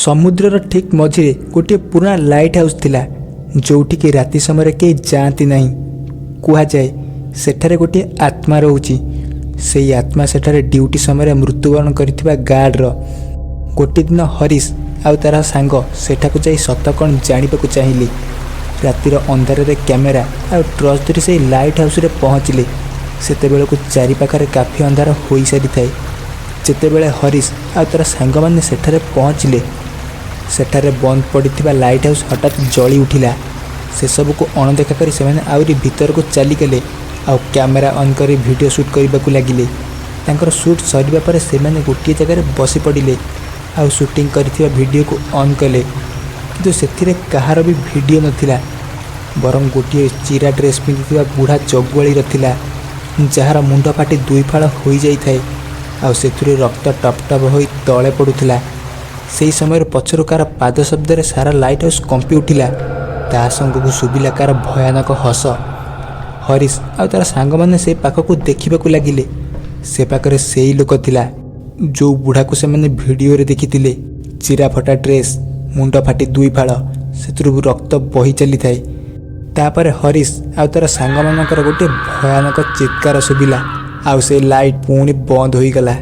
समुद्रर ठीक मझिरे गोटे पुराना लाइट हाउस थिला जोठिकी राति समय कई जाती नहीं। कहुए सेठारे गोटे आत्मा रोची। से आत्मा सेठारे ड्यूटी समय मृत्युवरण करथिबा गार्डर। गोटे दिन हरीश आउ तार सांग सेठाकु जाई सत कण जानिबाकु चाहिले। रातिर अंधारे कैमेरा आ टर्च धरी से लाइट हाउस रे पहुँचले। सेतेबेलकु चारि पाखरे काफी अंधार होई सारी थाए। जेतेबेले हरीश आ तार सांग माने सेठारे पहुँचले सेठारे बंद पड़िथिबा लाइट हाउस हठात जली उठिला। से सब को अणदेखा करी सेमाने आउरी भीतर को चली गले आ कैमेरा ऑन करी वीडियो शूट करबाकू लागिले। तांकर शूट सरिबा परे सेमाने गोटे जगह बसी पड़िले आ शूटिंग करथिबा वीडियो को ऑन कले। किंतु सेथिरे कहार भी वीडियो नथिला बरं गोटे चिरा ड्रेस पिंधिथिबा बुढ़ा जगुआली रथिला जार मुंड फाटी दुई फाड़ हो जाई थाए आ सेथुरे रक्त टप टप होई तळे पडुथिला। सेही समय पछरु कार पाद शब्द रे सारा लाइट हाउस कंपी उठिला। ता संगकु सुबिला कार भयानक हस। हरीश आ तार सांग माने से पाखकु देखिबाकू लागिले। से पाखरे सेही लोक थिला जो बुढ़ा को से माने वीडियो रे देखिथिले। चिरा फटा ड्रेस मुंड फाटी दुई फाड़ सेथुरु रक्त बही चली थाए। तापर हरीश आ तार सांग मानकर गोटे भयानक चित्कार सुबिला आ से लाइट पुणी बंद होई गला।